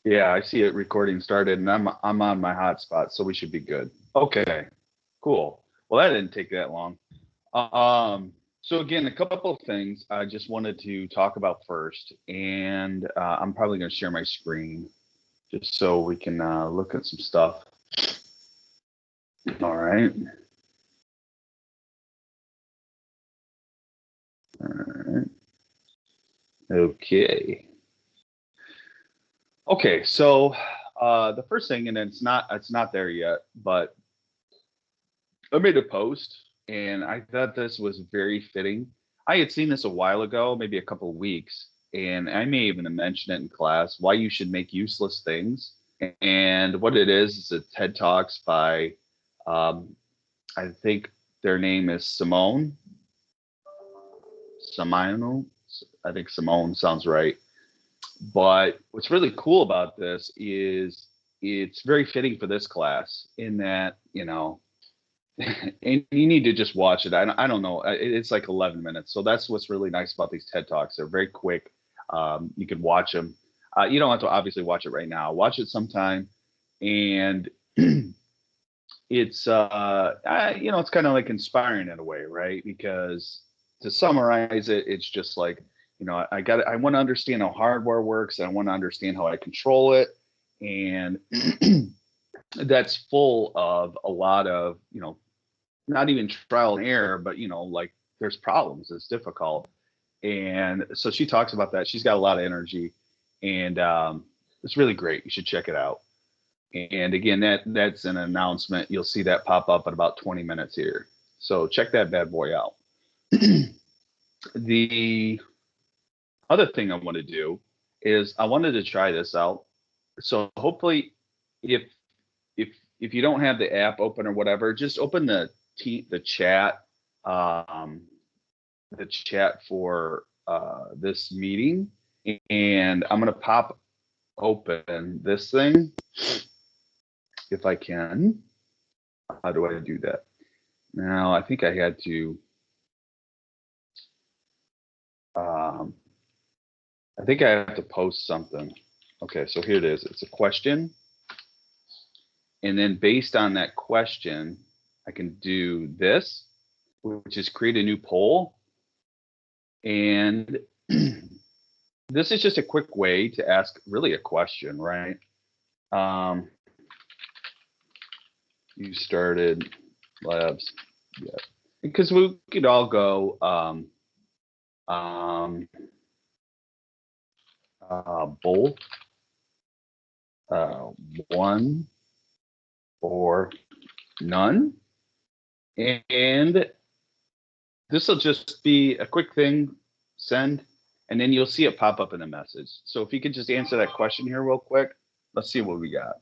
Yeah, I see it recording started, and I'm on my hotspot, so we should be good. Okay, cool. Well, that didn't take that long. So again, a couple of things I just wanted to talk about first, and I'm probably going to share my screen just so we can look at some stuff. All right. All right. Okay. Okay. So the first thing, and it's not there yet, but I made a post, and I thought this was very fitting. I had seen this a while ago, maybe a couple of weeks, and I may even have mentioned it in class, why you should make useless things. And what it is a TED Talks by, um, I think their name is Simone. I think Simone sounds right. But what's really cool about this is it's very fitting for this class in that, and you need to just watch it. I don't know. It's like 11 minutes. So that's what's really nice about these TED Talks. They're very quick. You can watch them. You don't have to obviously watch it right now. Watch it sometime. And it's kind of like inspiring in a way, right? Because to summarize it, it's just like, I want to understand how hardware works. I want to understand how I control it. And that's full of a lot of, not even trial and error, but like there's problems. It's difficult, and so she talks about that. She's got a lot of energy, and it's really great. You should check it out. And again, that's an announcement. You'll see that pop up in about 20 minutes here. So check that bad boy out. The other thing I want to do is I wanted to try this out. So hopefully, if if if you don't have the app open or whatever, just open the chat, um, the chat for this meeting, and I'm gonna pop open this thing if I can. How do I do that? Now I think I had to. Um, I think I have to post something. Okay, so here it is. It's a question, and then based on that question, I can do this, which is create a new poll. And this is just a quick way to ask really a question, right? You started labs, yeah, because we could all go both uh, one or none, and this will just be a quick thing, send, and then you'll see it pop up in the message. So if you could just answer that question here real quick, let's see what we got.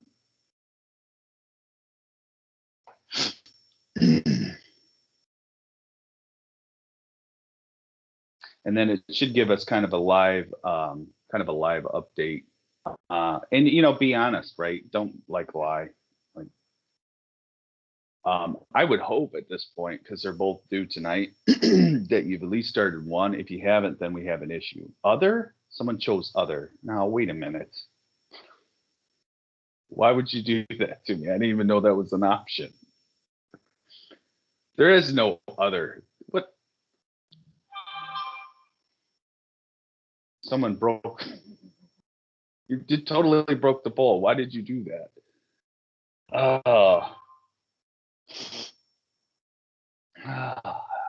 And then it should give us kind of a live update. And be honest, right? Don't lie. Like, I would hope at this point, because they're both due tonight, that you've at least started one. If you haven't, then we have an issue. Other? Someone chose other. Now wait a minute. Why would you do that to me? I didn't even know that was an option. There is no other. What? Someone broke. You totally broke the poll. Why did you do that? Oh.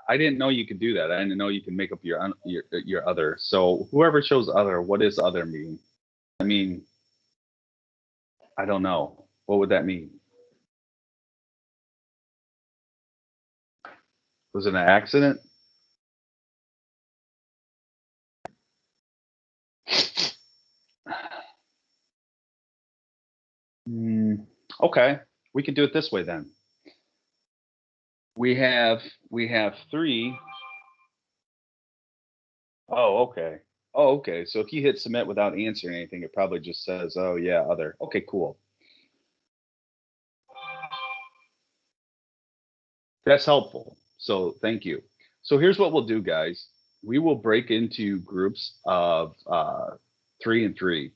I didn't know you could do that. I didn't know you can make up your other. So whoever chose other, what does other mean? I mean, I don't know. What would that mean? Was it an accident? Okay, we can do it this way then. We have three. Oh, okay. Oh, okay. So if you hit submit without answering anything, it probably just says, "Oh yeah, other." Okay, cool. That's helpful. So thank you. So here's what we'll do, guys. We will break into groups of 3 and 3,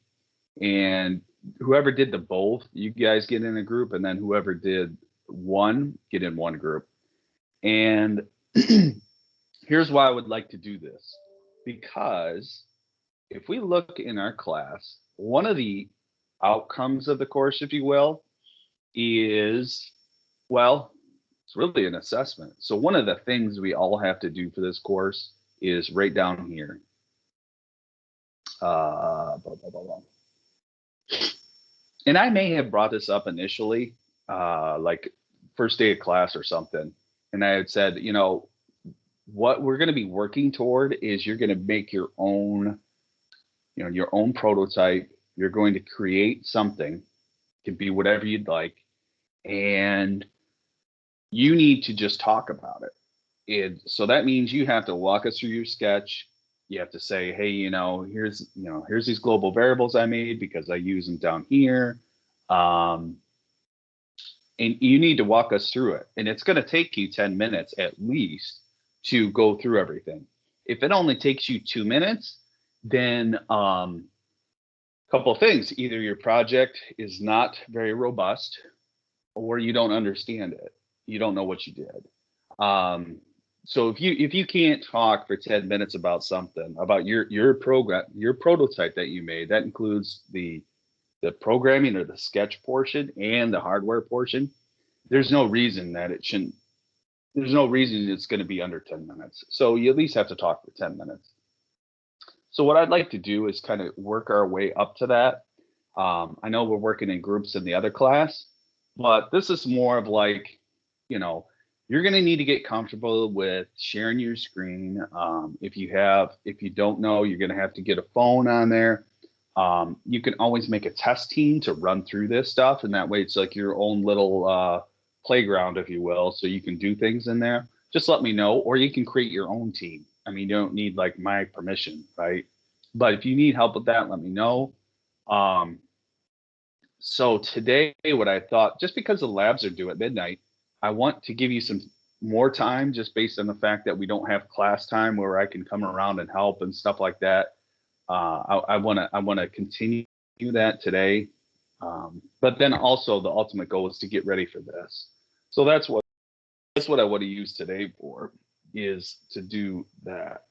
and whoever did the both, you guys get in a group, and then whoever did one, get in one group. And here's why I would like to do this. Because if we look in our class, one of the outcomes of the course, if you will, is, well, it's really an assessment. So one of the things we all have to do for this course is right down here. And I may have brought this up initially, like first day of class or something. And I had said, you know, what we're going to be working toward is you're going to make your own, you know, your own prototype. You're going to create something. It can be whatever you'd like. And you need to just talk about it. And so that means you have to walk us through your sketch. You have to say, hey, here's these global variables I made because I use them down here. And you need to walk us through it. And it's going to take you 10 minutes at least to go through everything. If it only takes you 2 minutes, then a couple of things. Either your project is not very robust or you don't understand it. You don't know what you did. So if you can't talk for 10 minutes about something, about your program, your prototype that you made, that includes the programming or the sketch portion and the hardware portion, there's no reason it's going to be under 10 minutes. So you at least have to talk for 10 minutes. So what I'd like to do is kind of work our way up to that. I know we're working in groups in the other class, but this is more of like, you're going to need to get comfortable with sharing your screen. If you don't know, you're going to have to get a phone on there. You can always make a test team to run through this stuff. And that way it's like your own little playground, if you will. So you can do things in there. Just let me know, or you can create your own team. I mean, you don't need like my permission, right? But if you need help with that, let me know. So today, what I thought, just because the labs are due at midnight, I want to give you some more time just based on the fact that we don't have class time where I can come around and help and stuff like that. I want to continue that today. But then also the ultimate goal is to get ready for this. So that's what I want to use today for, is to do that.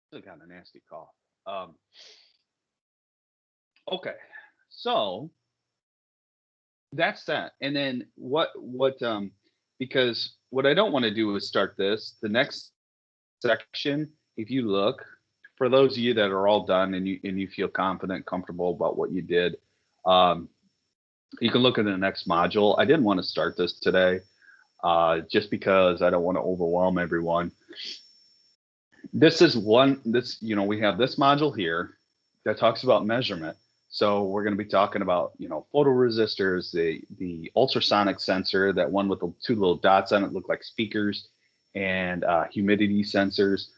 Still got a nasty cough. Okay, so that's that. And then because what I don't want to do is start the next section. If you look, for those of you that are all done and you feel confident, comfortable about what you did, you can look at the next module. I didn't want to start this today, just because I don't want to overwhelm everyone. We have this module here that talks about measurement. So we're going to be talking about, photoresistors, the ultrasonic sensor, that one with the two little dots on it look like speakers, and humidity sensors.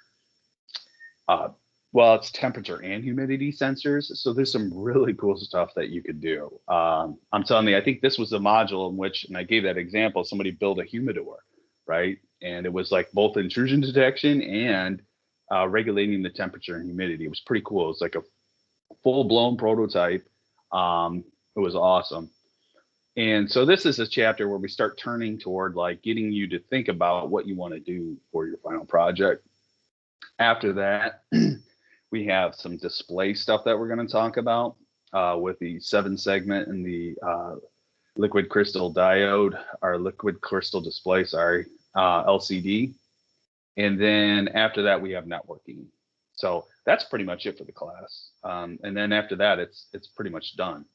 Well, it's temperature and humidity sensors. So there's some really cool stuff that you could do. I'm telling you, I think this was the module in which, and I gave that example, somebody built a humidor, right? And it was like both intrusion detection and regulating the temperature and humidity. It was pretty cool. It was like a full-blown prototype. It was awesome. And so this is a chapter where we start turning toward like getting you to think about what you want to do for your final project. After that, we have some display stuff that we're going to talk about with the 7-segment and the liquid crystal diode, or liquid crystal display, LCD. And then after that, we have networking. So that's pretty much it for the class. And then after that, it's pretty much done.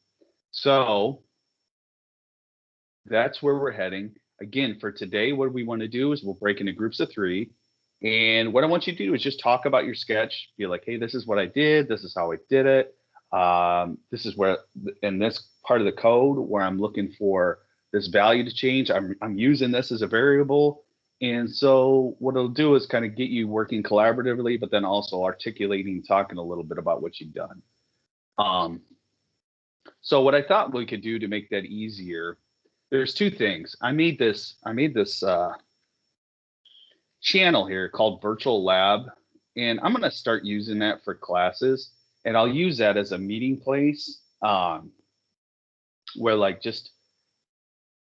So that's where we're heading. Again, for today, what we want to do is we'll break into groups of 3. And what I want you to do is just talk about your sketch. Be like, hey, this is what I did. This is how I did it. This is where, in this part of the code where I'm looking for this value to change, I'm using this as a variable. And so what it'll do is kind of get you working collaboratively, but then also articulating, talking a little bit about what you've done. So what I thought we could do to make that easier, there's two things. I made this channel here called Virtual Lab, and I'm gonna start using that for classes, and I'll use that as a meeting place, where like just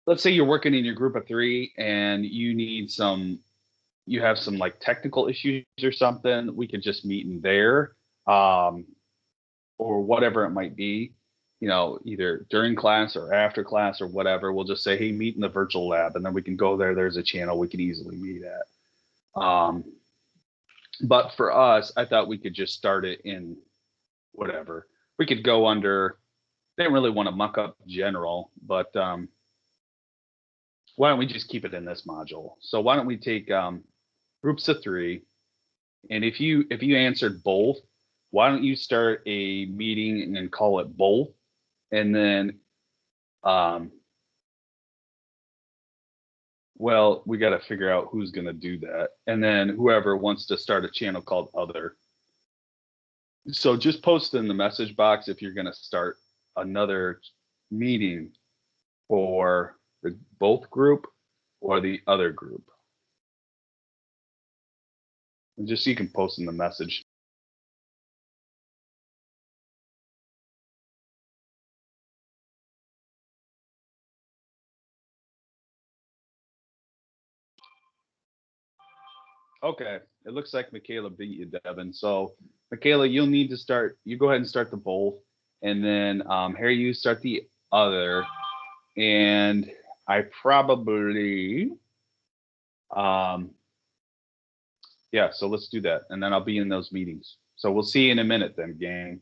let's say you're working in your group of three and you have some like technical issues or something, we could just meet in there, um, or whatever it might be, either during class or after class or whatever. We'll just say, hey, meet in the virtual lab, and then we can go there. There's a channel we can easily meet at. Um, but for us, I thought we could just start it in whatever. We could go under, they didn't really want to muck up general, but why don't we just keep it in this module? So why don't we take groups of three, and if you answered both, why don't you start a meeting and call it both, and then um, well, we got to figure out who's going to do that, and then whoever wants to start a channel called other. So just post in the message box if you're going to start another meeting for the both group or the other group. And just so you can post in the message. Okay, it looks like Michaela beat you, Devin. So Michaela, you'll need to start. You go ahead and start the both, and then Harry, you start the other, and I probably um, yeah. So let's do that, and then I'll be in those meetings. So we'll see you in a minute, then, gang.